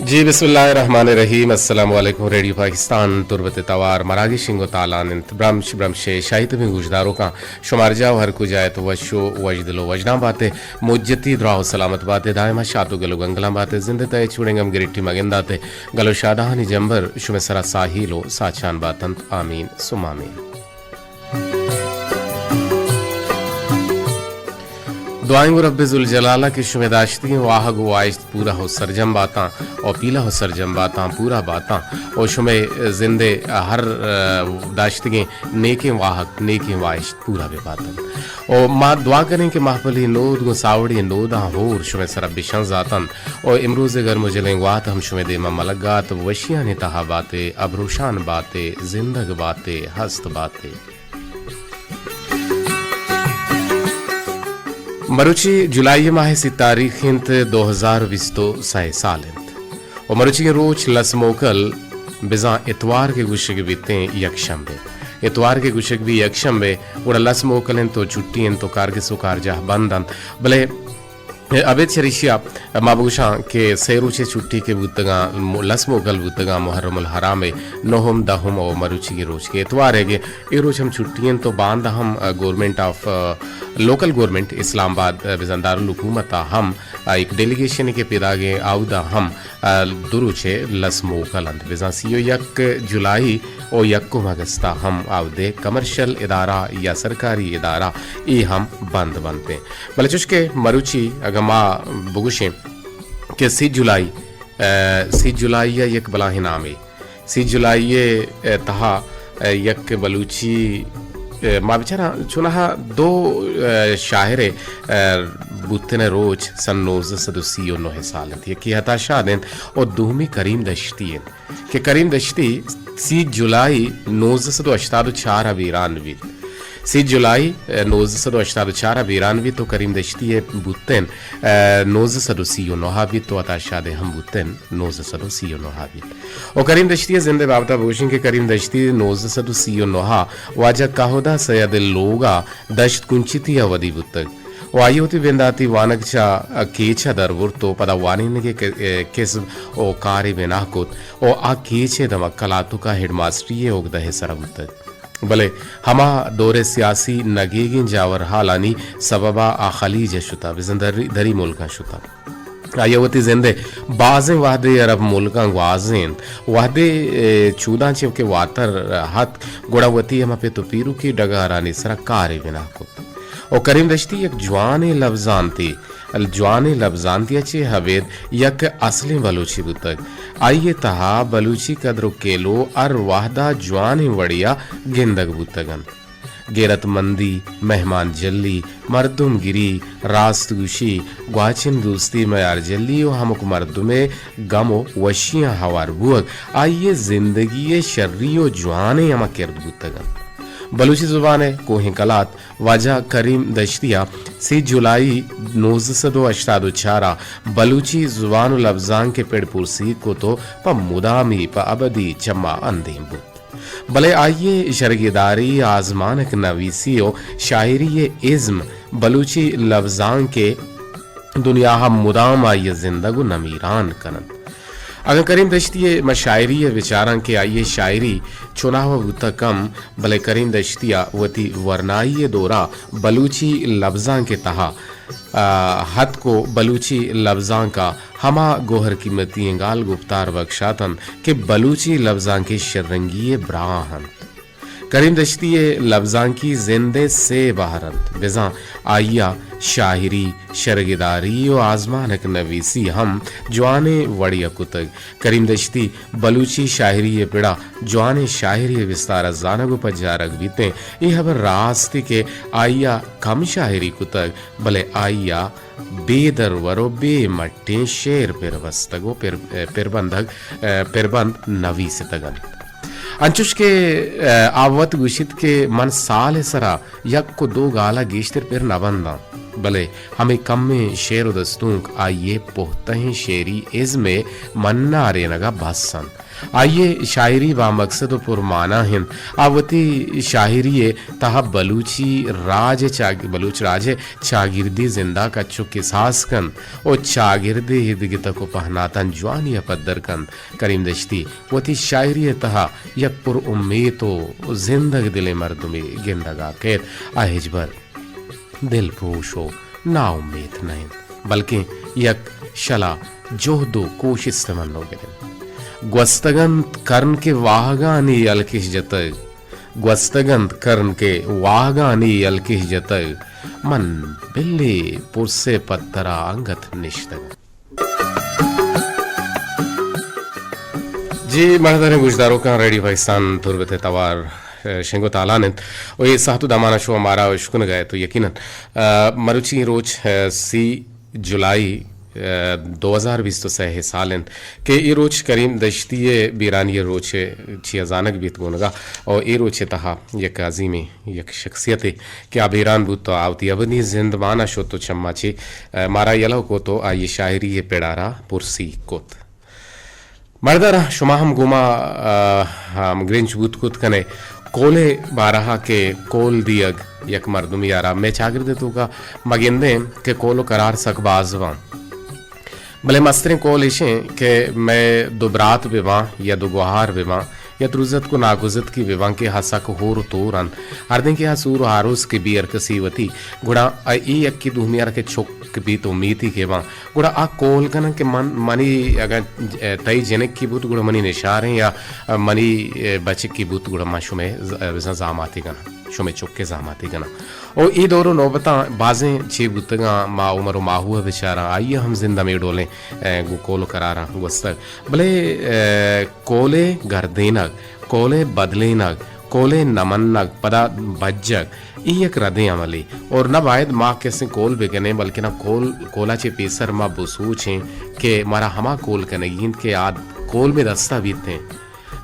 जी बिस्मिल्लाहिर्रहमानिर्रहीम अस्सलाम वालेकुम रेडियो पाकिस्तान तुर्बत तवार मरागी शिंगो तालान ब्रम्श ब्रम्शे शाहिद में गुजदारों का शुमार जाओ हर कुछ आए तो वशो वजदलो वजना बातें मुज्जती द्राव सलामत बातें दायमा शातु गलो गंगला बातें जिंदे तय चुड़ेंगम गिरिट्टी मगिंदाते गलो शादाहानी जंबर शुमे सरा साहिलो साचान बातंत आमीन सुमामीन दुआएंगो रब्बिजुल जलाला की शुमेदाश्ती वाह गो आयश्त पूरा हो सरजम बातां और पीला हो सरजम बातां पूरा बातां और शुमे जिंदे हर दाश्तिगे नेके वाहक नेके वायश्त पूरा बे बातन और माँ दुआ करें कि महफली नोद गो सावड़ी नोदा होर शुमे सरब बिशन जातन और इमरूज गर मुजलें वात हम शुमे देमा मलगात वशिया ने तहा बातें अबरूशान बातें जिंदग बातें हस्त बातें मरुची जुलाई माह सी तारीख इंत 2020 सह साल इंत और मरुची के रोज लसमोकल बिजा इतवार के गुशक बीते यकशंबे इतवार के गुशक भी यकशंबे उड़ा लसमोकल इन तो छुट्टी इन तो कार के सुकार जह बंदन भले अबेद शरीशिया माबूशा के सेरुचे छुट्टी के बुतगा लसमोगल बुतगा मुहर्रमुल हरामे नोहम दहम और मरुची के रोज के इतवार है ये रोज हम छुट्टियां तो बांध हम government of local government Islamabad विजनदारुल हुकूमत हम एक डेलीगेशन के पिदागे आउदा हम दुरुचे लसमोगल अंत विजा सीओ यक जुलाई और यक्को अगस्ता हम आउदे कमर्शियल इदारा या सरकारी इदारा ये हम बंद बनते भले चुस्के मरुची अगमा बुगुशे के 3 जुलाई या यक बलाही नामे 3 जुलाई तहा यक बलूची माँ बेचारा चुनाहा 2 शायरे बुतने रोज सन 1939 साल थी कि हताशा दें और दूमी करीम दश्ती के करीम दश्ती 3 जुलाई 1984 अबीरानवी 3 जुलाई 1984 अबीरानवी तो करीम दश्ती बुतन 1939 तो हताशा दे हम बुतन 1939 और करीम दश्ती जिंदे बाबता बोशिंग के करीम दश्ती 1939 वाजा काहोदा सयद लोगा दश्त कुंचिती अवधि बुतक वायुति वेंदाती वानकचा केचा दरवुर्तो पदा वानिन के केस ओ कारी बेनाकुत ओ आ केचे दम कलातु का हेडमास्टरी ओग दहे सरबुत भले हमा दौरे सियासी नगेगिन जावर हालानी सबबा आ खलीज शुता विजंदरी धरी मुल्का शुता आयवती जिंदे बाज़े वादे अरब मुल्का वाजें वादे चूदा चिव के वातर हत गुड़ावती हम पे तो पीरू की डगारानी सरा कारी बेनाकुत और करीम दश्ती एक जवाने लफ्जानती अच्छे हवेद यक असली बलूची बुतक आइए तहा बलूची कदर केलो अर वाहदा जवान वड़िया गिंदग बुतगन गैरतमंदी मेहमान जल्ली मर्दुम गिरी रास्तगुशी ग्वाचिन दोस्ती मयार जल्ली और हमक मर्दुमे गमो वशियां हवार बुअग आइए जिंदगी शर्रियो जवाने यमा किरद बुतगन बलूची जुबान कोही कलात वाजा करीम दश्तिया 3 जुलाई 1984 बलूची जुबान लफ्जान के पेड़ पुरसी को तो प मुदामी प अबदी चम्मा अंधेम बुत भले आइए शर्गिदारी आजमानक नवीसियो शायरी इज्म बलूची लफ्जान के दुनिया हम मुदाम आइए जिंदगु नमीरान कनन अगर करीम दश्ती मशायरी विचारां के आइए शायरी चुनाव कम भले करीम दश्तिया वती वरनाई दौरा बलूची लफ्जां के तहा हद को बलूची लफ्जां का हमा गोहर कीमती गाल गुफ्तार बख्शातन के बलूची लफ्जां के शर्रंगी ब्राहन करीम दश्ती लफ्जां की जिंदे से बहरंत बिजा आइया शायरी शर्गिदारी और आजमानक नवीसी हम जवाने वड़िया कुतग करीम दश्ती बलूची शायरी पिड़ा जवाने शायरी विस्तार जानगो पजारक बीते यह हबर रास्ते के आइया कम शायरी कुतग भले आइया बेदर वरो बे मट्टे शेर पिरवस्तगो पिरबंद नवी से तगन अंचुश के आवत गुशित के मन साल सरा यक को 2 गाला गेश्तर पेर नबंदा भले हमें कम में शेर दस्तूक आइए पोहते शेरी इज़ मन्ना रे नगा बसन आइए शायरी व मकसद पुरमाना हिंद आवती शायरी तहा बलूच राज चागिर्दी जिंदा का चुक सास कन ओ चागिर्दी हिदगित को पहनातन जवानी पद्दर कन करीम दश्ती वती शायरी तहा यक पुर उम्मीद तो जिंदग दिले मर्दुमी गिंदगा केत आहेज भर दिल पोशो ना उम्मीद नहीं बल्कि यक शला जोहदो कोशिश तमन्नो गिरे ग्वस्तगंत कर्ण के वाहगानी अलकिश जतग ग्वस्तगंत कर्ण के वाहगानी अलकिश जतग मन बिल्ली पुरसे पत्तरा अंगत निश्तग जी मर्दने गुजदारों का रेडी पाकिस्तान तुरबते तवार शेंगो तालानित और ये सातु दामाना शो हमारा शुक्न गए तो यकीनन मरुची रोज सी जुलाई 2020 तो सह सालन के ये रोज करीम दश्तिये बीरानी रोज छी अजानक बीत गोनगा और ये रोज तहा यक अजीमी यक शख्सियत कि अब ईरान बूत तो आवती अबनी जिंदमाना शो तो चम्मा छी मारा यलो को तो आये शायरी ये पेड़ारा पुरसी कोत मर्दरा शुमा हम गुमा हम ग्रिंच बूत कुत कने कोले बारहा के कोल दियग यक मर्दुम यारा मैं चागिर दे तो का मगिंदे के कोलो करार सकबाजवा भले मस्तरें कोल इशे के मैं दुबरात विवाह या दुगुहार विवाह या तुरजत को नागुजत की विवाह के हसा को होर तोरन अर्दे के हसूर हारूस के बियर कसीवती गुड़ा ई अक्की दुहमियार के छोक के बीत उम्मीदी के वहाँ गुड़ा आ कोल कना के मनी अगर तई जनक की बूत गुड़ा मनी निशार हैं या मनी बचक की बूत गुड़ा माशु में जामाती कना शुमे चुक्के जामाती कना और ई दोरो नौबता बाजें छे बुतगा मा उमर माहुआ बेचारा आइए हम जिंदा में डोलें गु कोलो करारा गुस्तक भले कोले गर्देनक कोले बदलेनक कोले नमन्नक पदा बज्जक ई एक रदे अमली और न बायद माँ कैसे कोल बेगने बल्कि ना कोला चे पेसर माँ बसूच हैं कि मारा हमा कोल कने गिंद के आद कोल में दस्ता बीतते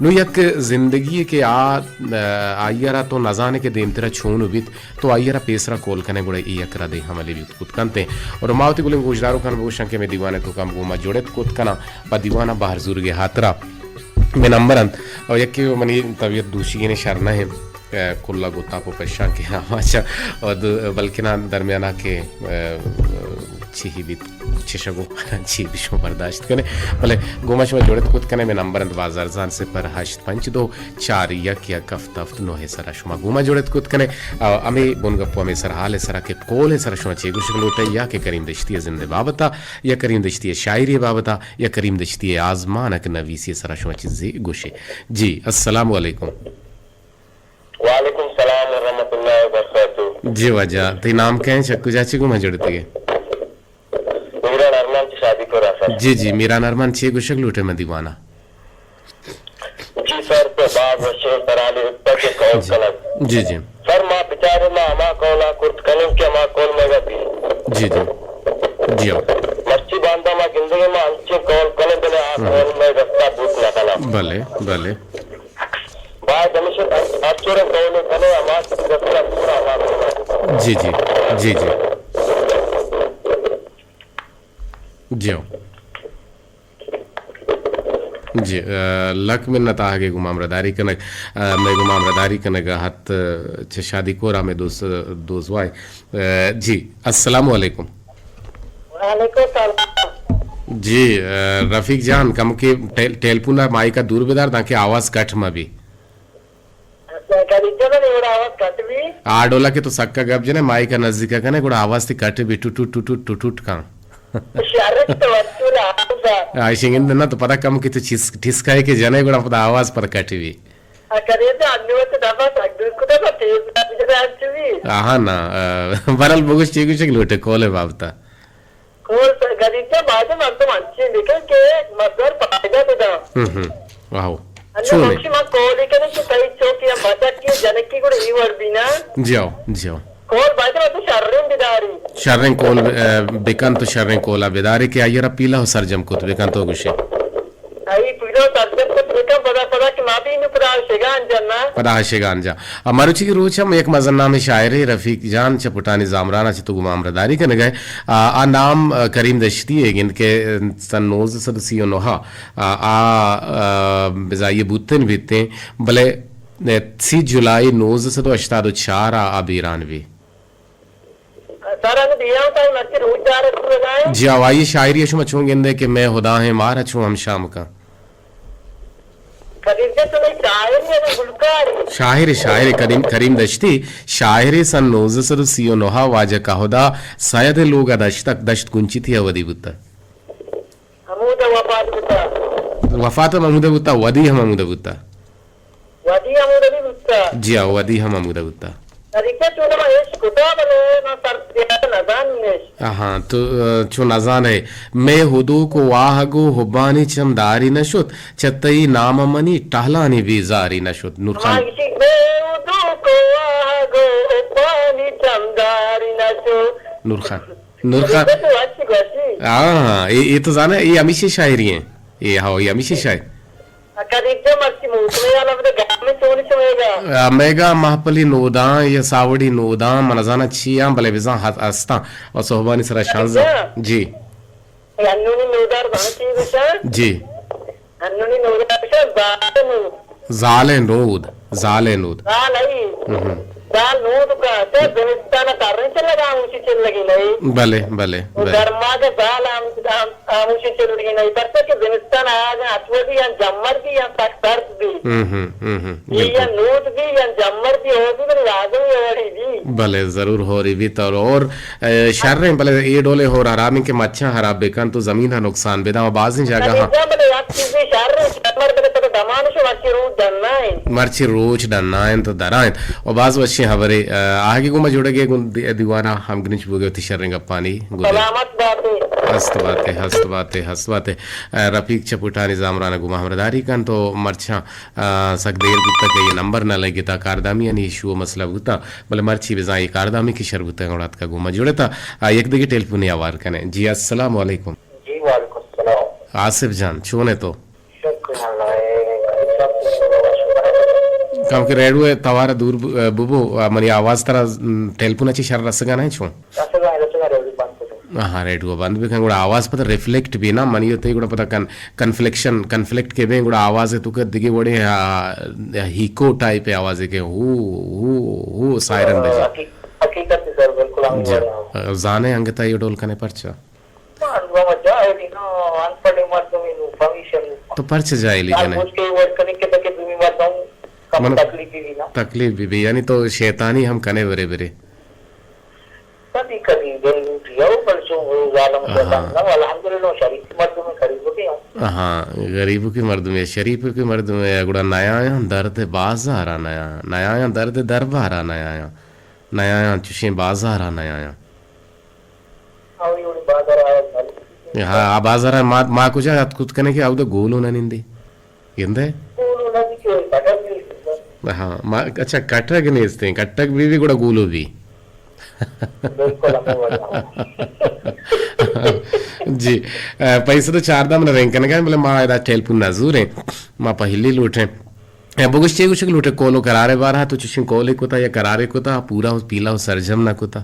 नु यक जिंदगी के आयरा तो नजाने के देम तेरा छून बीत तो आयरा पेसरा कोल कने गुड़े ई यक रदे हमले बीत कुत कंते और मावती गुलिंग गुजरारो खान बहुशं के में दीवाने तो काम गुमा जोड़े कुत कना पा दीवाना बाहर जुर्गे हातरा में नंबरन और यक्की मनी तबीयत दूषी ने शरना है कुल्ला गुत्ता को पेशा के आवाज़ और बल्कि ना दरमियाना के छी भी छिशगो छी बिशो बर्दाश्त करें भले गोमाश में जोड़े कुछ कने में नंबर बाजार जान से पर हश्त पंच दो चार यक या कफ्त हफ्त नो है सरा शुमा गोमा जोड़े कुछ कने अमे बुनगप्पो में सर हाल सरा के कोल है सरा शुमा चेगु शुगल उठे या के करीम दश्ती जिंदे बाबता या करीम दश्ती शायरी बाबता या करीम दश्ती आजमानक नवीसी सरा शुमा चीज़ गुशे जी अस्सलाम वालेकुम वालेकुम सलाम व रहमतुल्लाहि व बरकातहू जी वजह ते नाम कहें चक्कू चाची को मैं जोड़ती है मेरा नरमान की शादी को रहा जी जी मेरा नरमान छे गुशक लूटे में दीवाना जी सर तो बाग वशे तराले ऊपर के कौल कलम जी जी सर मां बेचारे मां मा कौला कुर्त कलम के मां कौल में गई जी जी जियो मच्छी बांधा मां जिंदगी में अंचे कौल कलम बने आ कौल में रास्ता भूत ना कला भले भले बाय दमिश आचोरे कौल कले आवाज रास्ता पूरा आवाज जी जी जी जी जियो जी लक में नता आगे गुमामरदारी कनक मैं गुमामरदारी कनक हाथ छे शादी कोरा में दोस्त वाई जी अस्सलाम वालेकुम वालेकुम सलाम जी रफीक जान कम के टेलपुना माई का दूर बेदार ताकि आवाज कट में भी आडोला के तो सक्का गप जने माई का नजदीक कने गुड़ा आवाज थी कट भी टुटुट टुटुट टुटुट का आइशिंग ना तो पता कम की तो ठिसकाए के जने गुड़ा पता आवाज पर कट भी हाँ ना बरल बगुश चीगु चीग लोटे कोले बाबता कोल गरीब बाजू मन तो मंची लेकिन के मदर पाएगा तो वाओ मक्षी मां कोल के ने कई चौकी या बचत की जनक की गुड़ ई वर्ड बिना जियो जियो कोल बाजू तो शर्रिन बिदारी शर्रिन कोल बेकन तो शर्रिन कोला बिदारी के आयरा पीला हो सरजम कुत बेकन तो गुशे आई पीलो सरजम कुत बेकन पता पता कि माफी नु प्राशिगान जन्ना पदाशेगांजा मरुची की रोचम एक मजन्नामे शायरे रफीक जान चपुटानी जामराना चितु गुमामरदारी कन गए आ नाम करीम दश्ती है इनके सन 1939 बिजाये बुतन बीते भले 3 जुलाई 1984 अबीरानवी सारा ने दिया होता है मच्छर उचार लगाए जी आवाई शायरी अशुम अचूंगे कि मैं खुदा है मार अचूं हम शाम का खरीदे तो नहीं शायर ने गुलकार शायर शायर करीम दश्ती शायर सन 1939 वाज काहुदा सयद लोग दश्त कुंची थी अवधि बुत्ता हमूद वफात बुता वफात महमूद बुत्ता वदी हम महमूद बुत्ता वदी हमूद भी बुता जी वदी हम महमूद बुत्ता तरीके चुना है कुदा बने ना सर नजान ने हाँ तो चो नजान है मैं हुदू को वाहगो हुब्बानी चमदारी नशुत चतई नाम मनी टहलानी बीजारी नशुत नूर खान मागिशी मैं उदू को आगो पानी चमदारी नशो नूर खान तो अच्छी गसी हाँ ये तो जाना ये हमेशा शायरी है ये हाँ ये हमेशा शायर करीबे मर्ची मूसले वाला बदे गांव में सोनी समेगा मेगा महपली नोदा ये सावड़ी नोदा मनजाना छिया भले बिजा हस्ता और सोहबानी सरा शांजा जी अन्नूनी नोदार भांची विशा जी अन्नूनी नोदार विशा जाले नूद नहीं दाल नूद का ते बेस्तान कारण चलेगा मुझे चल लगी नहीं भले धर्मा के दाल मुझे चल लगी नहीं पर के बेस्तान आज अथवदी या जम्मर की या तख्त भी ये नूद भी या जम्मर भी हो भी तो लाजमी हो रही जी भले जरूर हो रही भी तो और शर्रे भले ये डोले हो हरामी के मच्छा हराब बेकन तो जमीन है नुकसान बेदा बाजी जगह हां भले आप चीजें शर्रे जम्मर भले तो दमान से मच्छी रूट डरना है मर्ची रोच डरना है तो डराएं और बाज वच्छे हवरे आगे गुमा जुड़ेगे दीवाना हम गनिच बुगे ती शर्रेंगा पानी सलामत हस्त बातें रफीक चपुटानी जामराना गुमा हमरदारी कन तो मर्चा सकदेर गुत्ता के ये नंबर न लगे ता कारदामी यानी इशू मसला गुत्ता भले मर्ची बिजाई कारदामी की शरबुता गौड़ात का गुमा जुड़े था एक दिगे टेलीफोन आवार कने जी अस्सलाम वालेकुम जी वालेकुम सलाम आसिफ जान छोने तो काम के रेडियो है तवारा दूर बुबो मनी आवाज तरा टेलीफोन अच्छी शर रसगा नहीं छो हाँ रेडियो बंद भी कंगुड़ा आवाज पता रिफ्लेक्ट भी ना मनी होते गुड़ा पता कन्फ्लिक्ट के में गुड़ा आवाज है तो के दिगे बड़े हीको टाइप है आवाज है के हु सायरन बजे हकीकत है सर बिल्कुल हम जाने अंगता ये डोल कने परचा तो परच जाए लेकिन तकलीफ भी यानी तो शैतानी हम कने बरे बरे कभी कभी हाँ गरीबों की मर्द में शरीफ की मर्द में गुड़ा नया आया दर्द बाजारा नया आया दर्द दरबारा नया आया चुशे बाजारा नया आया हाँ आ बाजारा माँ कुछ कुछ कने के अब तो गोलू ना निंदी ಎಂದೆ हाँ अच्छा कटक नहीं इसते कटक भी गुड़ा गूलो भी जी पैसे तो 4 दाम रेंकन का मतलब माँ इधर टेलपुन नजूर है माँ पहली लूटे बुगुश चे कुछ लूटे कोलो करारे बारहा तो चुशिंग कोले कोता या करारे कोता पूरा उस पीला उस सरजम ना कोता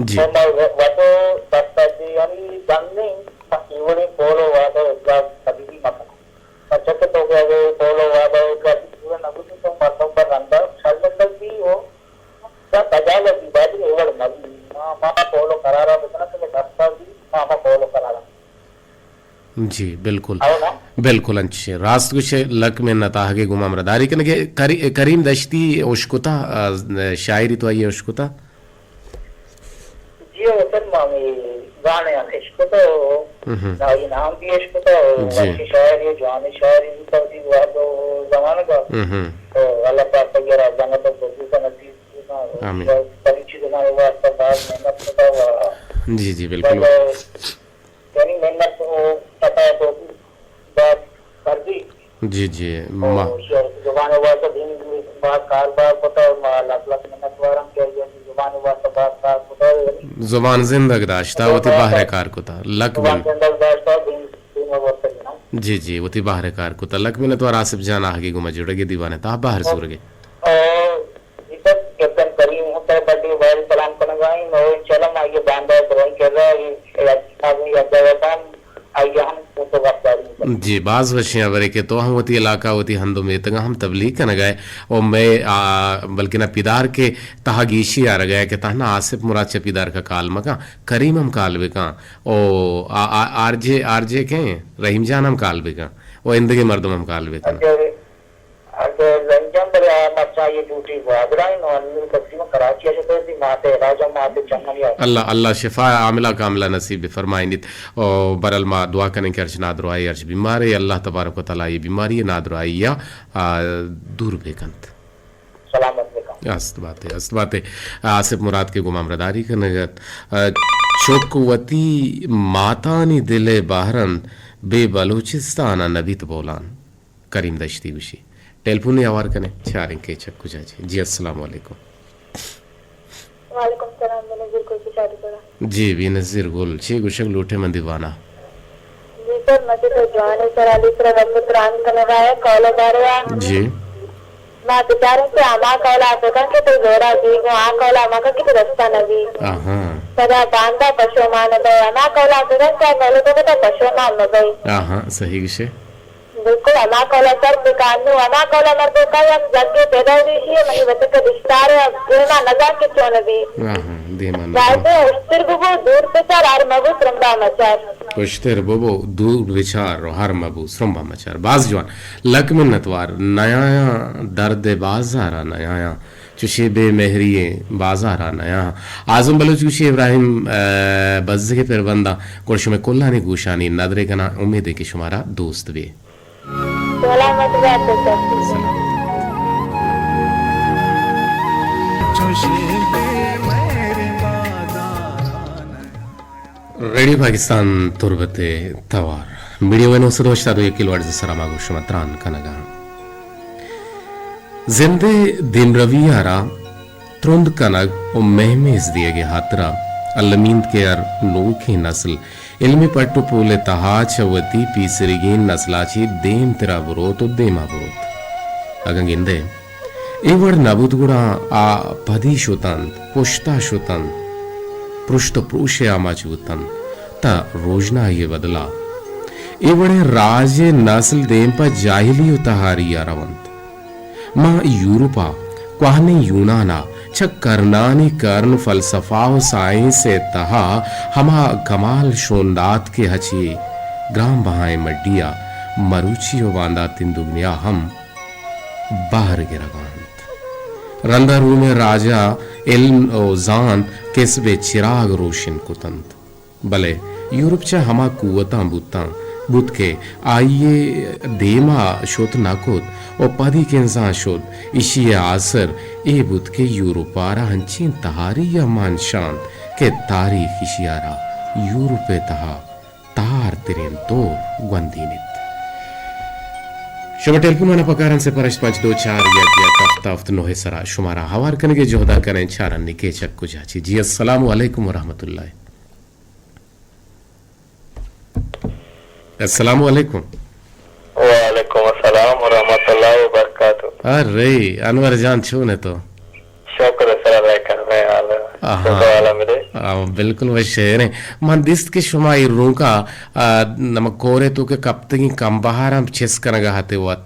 जी जी बिल्कुल बिल्कुल अच्छे रास्त कुछ लक में नताहगे गुमाम रदारी के करीम दश्ती उश्कुता शायरी तो आई उश्कुता जी वतन मामी गाने इश्क तो नाई नाम भी इश्क तो बाकी शायरी जवानी शायरी तो दी वादो जमाने का तो अल्लाह पाक वगैरह जन्नत तो का नसीब ना आमीन परिचित ना वास्ता बाद मेहनत का जी जी बिल्कुल यानी मेहनत पता है तो बात कर दी जी जी जवान हुआ तो दिन बात कारोबार पता लाख लाख मेहनत वारम क्या जुबान वास्ता बात का कुता जुबान जिंदग दाश्ता वती बाहर कार कुता लक जुबान बिन के अंदर दाश्ता दिन दिन में बोलते हैं ना जी जी वती बाहर कार कुता लक बिन तो आसिफ जान आगे गुमा जुड़गे दीवाने ता बाहर सूरगे और इधर कैप्टन करीम होता है बड़ी वाइल सलाम करने गए नो चलम आगे बांधा ड्राइंग कर रहा है आदमी या जवाब आगे हम तो गफ्तारी जी बाज वशियां बरे के तो हम वती इलाका वती हंदो में तंगा हम तबलीग कन गए और मैं बल्कि ना पिदार के तहागीशी आ गया कि तहना आसिफ मुराद चपीदार का काल मका करीम हम कालबे का ओ आरजे आरजे के रहीम जान हम कालबे का ओ इंदगे मर्दम हम कालबे का अगर रंजन पर मचा ये ड्यूटी वागराई नो अन्य तकसीम कराची से तो सी माते राजा माते चंगनिया अल्लाह अल्लाह शिफा आमिला कामिला नसीब फरमाइनित और बरल मा दुआ करें कि अर्श नादरुआई अर्श बीमार है अल्लाह तबारक व तआला ये बीमारी नादरुआई या दूर बेकंत सलामत बेका अस्त बात है आसिफ मुराद के गुमाम रदारी का नगत चोकवती मातानी दिले बहरन बे बलूचिस्तान नबीत बोलान करीम दश्ती विशी टेलीफोन आवार कने चारिंग के चक्कू जाजी जी अस्सलाम वालेकुम वालेकुम सलाम मैंने नज़ीर को शादी करा जी भी नज़ीर गुल छे गुशक लोटे मन दीवाना जी सर मुझे तो जवान सर अली सर रब कुरान का लगाया कॉल दारवा जी मैं बेचारे से आमा कॉल आते का कि तो जोरा जी को आ कॉल आमा का कि तो रास्ता नबी आहा सदा बांधा पशु मान दे आमा कॉल आते का क्या बोले तो बेटा पशु मान नबी आहा सही विषय बिल्कुल आमा कॉल सर दुकान में आमा कॉल मर दो का हम जग के पैदा हुई थी मैं बच्चे का रिश्तेदार है ना लगा के क्यों नबी आहा देमान जाते उस्तर बुबु दूर से चार आर मगु त्रंबा मचार कोश्तेर बोबो दूर विचार हर मबू श्रम्बा मचार बाज जवान लक मिन्नतवार नया दर्द बाजारा नया चुशे बेमहरिए बाजारा नया आजम बलोच चुशे इब्राहिम बज़्ज़ के परबंदा कुछ में कुल्लानी गुशानी नदरे कना उम्मीद है कि शुमारा दोस्त भी सलामत बात है रेडियो पाकिस्तान तुरबते तवार मीडिया वन सदोशता दो किलो अर्ज सरामा गुशमत्रान कनगा जिंदे दिन रवियारा त्रुंद कनग और महमेज दिए गए हातरा अल्लमींद के अर नोखी नस्ल इल्मी पट्टू पोले तहा चवती पीसरिगीन नस्लाची देम तेरा बुरोत और देमा बुरोत अगंगिंदे एवड नबुदगुड़ा आ पदी शोतन पुष्टा शोतन पृष्ठ पुरुषे आमाचूतन ता रोजना ये बदला एवड़े राजे नस्ल देम पर जाहिली उतहारी यारवंत मां यूरोपा क्वाहने यूनाना छ करनानी कर्न फलसफा व साइंस से तहा हमा कमाल शोंदात के हची ग्राम बहाए मड्डिया मरुची व वांदा तिंदुगनिया हम बाहर गिरगांत रंदारू में राजा इल्म ओ जान किसबे चिराग रोशन कुतंत भले यूरोप चा हमा कुवता बुता बुत के आइए देमा शोत नाकुत और पदी के इंसान शोत इशी आसर ए बुत के यूरोपारा हंचीन तहारी या मान शांत के तारीख इशियारा यूरोपे तहा तार तिरेन तो गंदीनित शुभ टेलीफोन आना पकारन से परश 524 या तफ्ताफ्त नोहे सरा शुमारा हवार करने के जोहदा करें चारन निके चक्कू जाची जी अस्सलाम वालेकुम व रहमतुल्लाह अस्सलाम वालेकुम वालेकुम अस्सलाम व रहमतुल्लाहि व बरकातहू अरे अनवर जान छू ने तो शुक्र सर अल्लाह कर मैं हाल वाला मेरे बिल्कुल वह शेर है मन दिस्त के शुमाई रूका नमक कोरे तो के कब तक कम बाहर हम छिस कर गहाते वत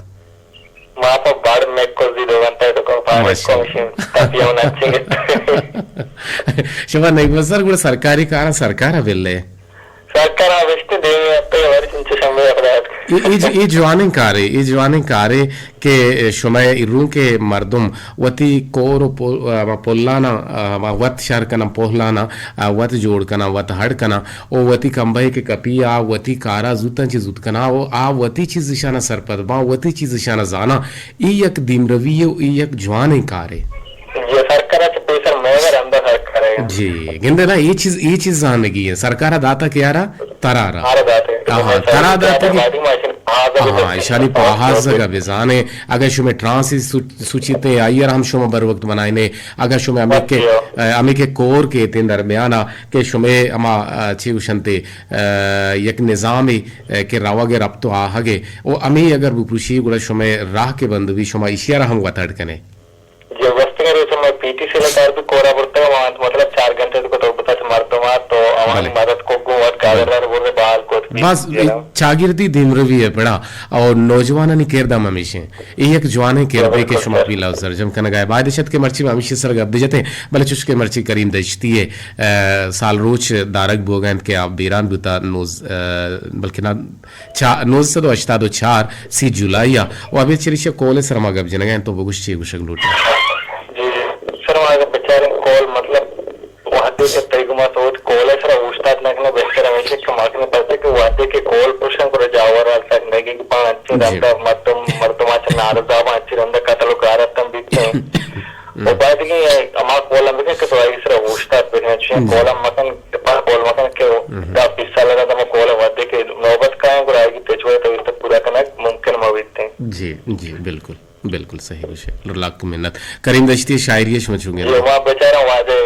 मां पर बाड़ में को जीरो बनता है तो को पाए को तापियों नचेंगे शुमा नहीं बसर गुड़ सरकारी कारण सरकार बिल्ले सरकार आवश्यक देंगे पे और इनसे समय अपराध ये जवाने कारे के शुमाय इरू के मर्दुम वती कोरो पोल्लाना वत शर कना पोहलाना वत जोड़ कना वत हड़ कना ओ वती कंबई के कपिया वती कारा जुता चीज कना ओ आ वती चीज निशाना सरपद बा वती चीज निशाना जाना ई एक दिन रवियो ई एक जवाने कारे ये सरकाराचे पैसा मेवर अंदर सरकार है जी गिंदे ना ये चीज जानगी है सरकार दाता क्या रहा तरारा आरे दाते तरा दाते मादी माशिन हाँ ईशानी पहाज का बेजाने अगर शुमे ट्रांस सूचिते आयर हम शुमे बर वक्त बनाइने अगर शुमे अमी के कोर के ते दरमियाना के शुमे अमा ची उशंते एक निजामी के रावागे रब्तो आहगे ओ अमी अगर बुपुशी गुड़ा शुमे राह के बंदवी शुमा इशियारा हम वतड़ कने जो वस्तु के रूप में पीटीसी लकार भी कोरा पड़ता है वहाँ मतलब 4 घंटे को तो बता मरतो वहाँ तो हमारी मदद को गुवात कागज़ बोले बाल को बस चागिरदी दिमरवी है बड़ा और नौजवान ने केरदा ममीशे एक जवाने केरबे के शुमा पीला सर जम कन गाय बादशत के मर्ची ममीशे सर गब जते बले चुश के मर्ची करीम दजती है साल रोच दारक बोगन के आप बीरान बुता नोज बल्कि ना नोज से तो अश्ता दो 4 सी जुलाईया और अभी चरिशे कोले सरमा गब जनगन तो बगुश्ची गुशक लूट बेचारे कॉल मतलब वादे के तैगुमा तो कॉल सर उस्ताद नखने बेहतर हमेशा कमाने पड़ते कि वादे के कॉल पुरुषों को जावर अलग नहीं कि पांच अच्छे रंदा मर्दमाचे नारदावा अच्छे रंदा कतलो कारतम बिकते वो बात की अमार कॉल हम के तो आई सर उस्ताद बेने अच्छे कॉल हम मकन पर कॉल मकन के दा पिस्सा लगा तो कॉल वादे के नौबत का है को आएगी तेजवा तो इस पूरा करना मुमकिन मविते जी जी बिल्कुल बिल्कुल सही विषय लाख मिन्नत करीम दश्ती शायरी समझूंगे ये वहाँ बेचारा वाजे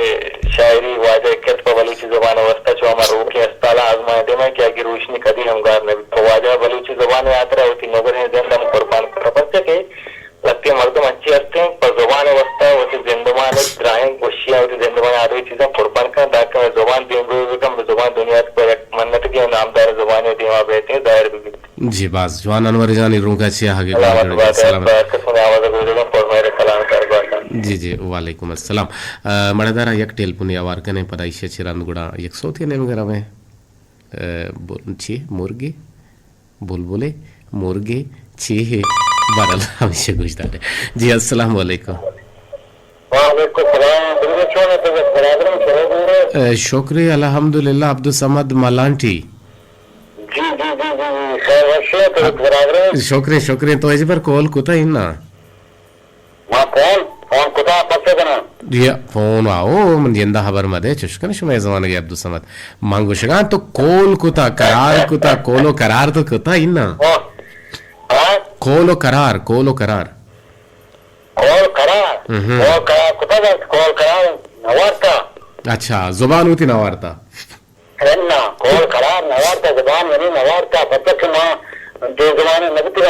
शायरी वाजे कित बलूची जुबान अवस्था जो हमारा रोके अस्ताला आजमाए दे में क्या कि रोशनी कदी हम गार ने वाजे बलूची जुबान यात्रा होती नगर है जिंदा में कुर्बान कर बच्चे के लगते मर्दम अच्छी हस्ते हैं पर जुबान अवस्था होती जिंदमान ड्राइंग कोशियां होती जिंदमान आदि चीजें कुर्बान कर ताकि मैं जुबान दिन जुबान दुनिया को एक मन्नत की नामदार जुबान होती है बेहते हैं दायर भी जी बास जवान अनवर जानी रूका छिया आगे जी जी वालेकुम अस्सलाम मडदारा एक टेलपुनी आवार कने पदाइशे चिरांद गुड़ा एक सोती ने मगर में छी मुर्गी बुलबुले मुर्गी छी है बरल हमेशा गुजदा है जी अस्सलाम वालेकुम शुक्रिया अल्हम्दुलिल्लाह अब्दुल समद मलांटी शुक्रिया शुक्रिया तो इस बार कॉल कुता इन्ना फोन कुता पत्ते कना दिया फोन आओ मन यंदा खबर मदे चुशकन शुमे जमाने के अब्दुल समद मांगो शगा तो कॉल कुता करार कुता कोलो करार तो कुता इन्ना कोलो करार कॉल करार कुता कॉल करार नवारता अच्छा जुबान होती नवारता ना कॉल करार नवारता जुबान नहीं नवारता पत्ते के मां जो जमाने लगती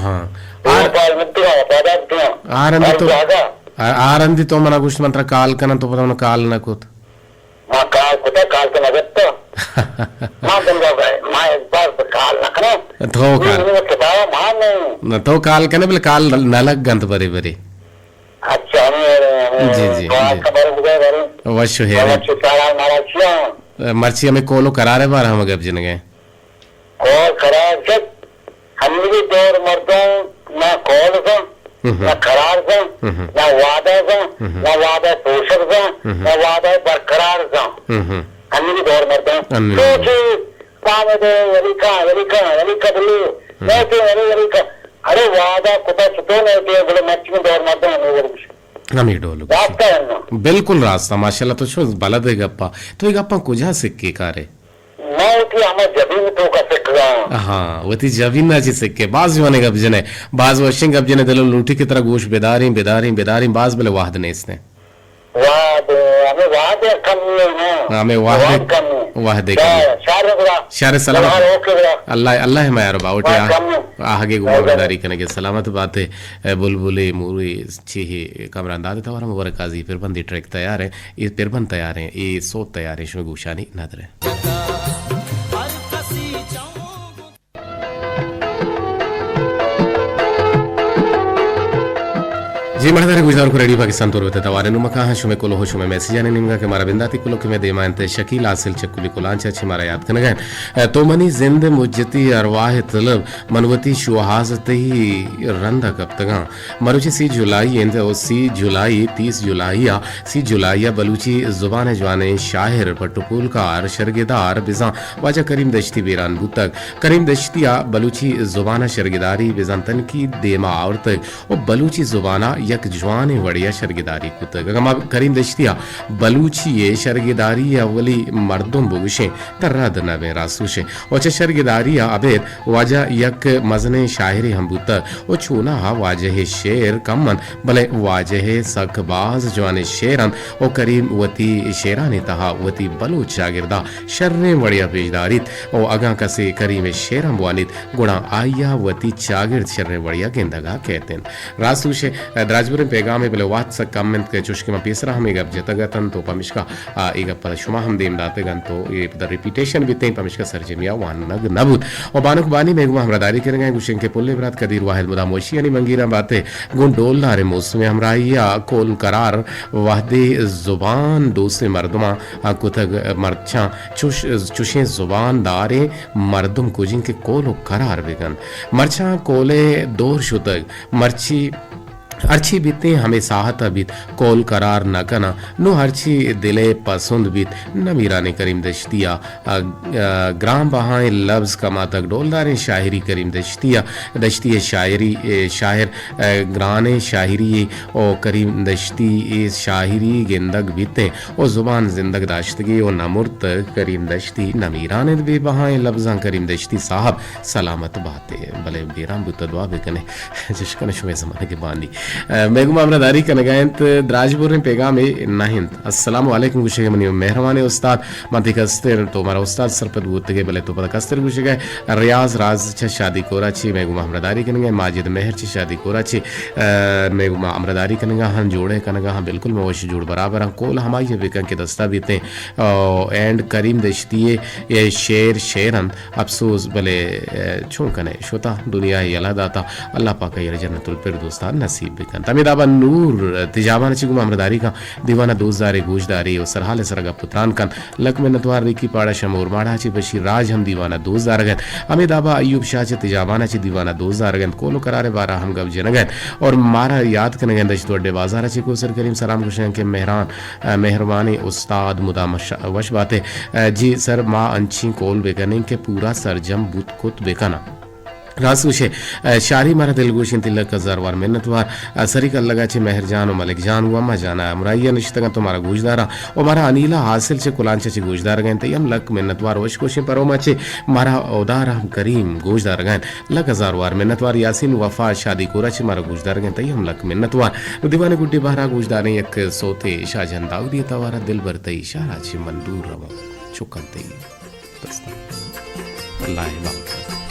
हाँ आरंदी तो मना कुछ मंत्र काल कना तो पता काल न कुत मां काल कुता काल के नगत मां बंदा मां एक बार काल न कना तो काल मां नहीं न तो काल कने बल काल न लग गंत बरे बरे अच्छा जी जी वशु है मर्ची हमें कोलो करारे बार हम गप जन गए कॉल करार जब हमने दौर मर्दों ना कॉल का ना करार का ना वादा पोषक का ना वादा बरकरार का हमने दौर मर्दों तो पावे दे वलिका बलू वलिका अरे वादा कुता सुतो नहीं दिया बोले मच्छी में दौर मर्दों हमें डोलू बिल्कुल रास्ता माशाल्लाह तो शो बलद है गप्पा तो ये गप्पा कुजा सिक्के कारे हाँ वो थी जबीन ना जी सिक्के बाज जवाने गप जने बाज वशिंग गप जने दलो लूटी की तरह गोश बेदारी बाज बले वाहद ने इसने हमें वाहद शार सलामत अल्लाह मैं यार बाउटे आगे गुमारदारी करने के सलामत बात है बुलबुले मूरी छी कमरान दादे तवार हम वर काजी पिरबंदी ट्रैक तैयार है ये पिरबंद तैयार है ये सो तैयार है इसमें गुशानी नदर है जी मर्दारे गुजार को रेडी पाकिस्तान तौर पे तवारे नुमा कहा शुमे कोलो हो शुमे मैसेज आने निमगा के मारा बिंदाती कुलो के में देमानते शकील आसिल चकुली कुलांचा अच्छी मारा याद करने गए तो मनी जिंद मुज्जती अरवाह तलब मनवती शुहाजत ही रंदा कब तक मरुची सी जुलाई एंड सी जुलाई 30 जुलाईया सी जुलाईया बलूची जुबान जवाने शाहिर पटुपुलकार शर्गेदार बिजा वाजा करीम दश्ती बेरान बुतक करीम दश्तिया बलूची जुबाना शर्गेदारी बिजान तन की देमा और तक और बलूची जुबाना यक जवान वड़िया शर्गिदारी कुतग गमा करीम दश्तिया बलूची ये शर्गिदारी अवली मर्दों बुगशे तरद नवे रासुशे ओच शर्गिदारी अबेर वाजा यक मजने शायरी हम बुत ओ छूना हा वाजह शेर कमन भले वाजह सकबाज जवान शेरन ओ करीम वती शेरानी तहा वती बलूच शागिर्दा शर्रे वड़िया पेजदारित ओ अगा कसे करीम शेरम वानित गुणा आया वती चागिर शर्रे वड़िया गेंदगा कहते हैं रासुशे द्राजबुर पैगाम बले वात स कमेंट के चुश्के में पेसरा हम एक जतगतन तो पमिश्का एक पर शुमा हम देम दाते गन तो ये द रिपीटेशन भी ते पमिश्का सरजमिया वान नग नबुत और बानुक बानी में गुमा हमरादारी करेंगे गुशन के पुल्ले बरात कदीर वाहिद मुदा मोशी यानी मंगीरा बातें गुण डोल नारे मौसम हमराइया कोल करार वाहदे जुबान दोसे मर्दमा कुतग मरछा चुशे जुबान दारे मर्दुम कुजिन के कोलो करार बेगन मरछा कोले दोर शुतग मर्ची अर्ची बीते हमें साहत बीत कोल करार न कना नो हर्ची दिले पसंद बीत न मीराने करीम दश्तिया ग्राम बहाए लफ्ज कमा तक डोलदार शायरी करीम दश्ती शायरी शायर ग्राने शायरी ओ करीम दश्ती शायरी गेंदग बीते ओ जुबान जिंदग दाश्तगी ओ नमुर्त करीम दश्ती न मीराने बे बहाए लफ्जा करीम दश्ती साहब सलामत बातें भले बेराम बुतदवा बेकने जिसकने शुमे जमाने के बानी मेगुमा अमरादारी का नगायंत द्राजपुर में पैगाम नाहिंद अस्सलाम वालेकुम गुशे मनी मेहरबानी उस्ताद माती कस्तर तो हमारा उस्ताद सरपत बुतगे भले तो पता कस्तर गुशे गए रियाज राज छ शादी कोराची मेगुमा अमरादारी कनगे माजिद मेहर छ शादी कोराची मेगुमा अमरादारी कनगा हम जोड़े कनगा हम बिल्कुल मवश जोड़ बराबर हम कोल हमारी बेकन के दस्ता बीते एंड करीम दश्तिये ये शेर शेरन अफसोस भले छो कने शोता दुनिया यला दाता अल्लाह पाक ये जन्नतुल फिरदौस नसीब बेकन तमिदाबा नूर तिजाबान चिगुमा अमरदारी का दीवाना दोजदारी गोजदारी और सरहाल सरगा पुत्रान कन लक में नतवार रिकी पाड़ा शमोर माड़ा ची बशीर राज हम दीवाना दोजदार गन अमिदाबा अयूब शाह ची तिजाबाना ची दीवाना दोजदार गन कोलो करारे बारा हम गब जनगन और मारा याद कन गन दश तोड़े बाजार ची को सर करीम सलाम कुशन के मेहरबानी उस्ताद मुदा वश बातें जी सर माँ अंची कोल बेकने के पूरा सरजम बुत कुत बेकना रासुशे शारी मारा दिलगोशिन तिलक हजारवार मिन्नतवार सरिकल लगा छे मेहरजान और मलिक जान हुआ मा जाना अमराइया निश्तगा तुम्हारा गोजदारा और मारा अनीला हासिल छे कुलांचे छे गोजदार गए तयम लक मिन्नतवार वश कोशिन परोमा छे मारा ओदारा करीम गोजदार गए लक हजारवार मिन्नतवार यासीन वफा शादी कोरा छे मारा गोजदार गए तयम लक मिन्नतवार दीवाने गुड्डी बहरा गोजदार एक सोते शाहजहां दाऊदी तवारा दिल बरतई शारा छे मंदूर रवा चुकन तई अल्लाह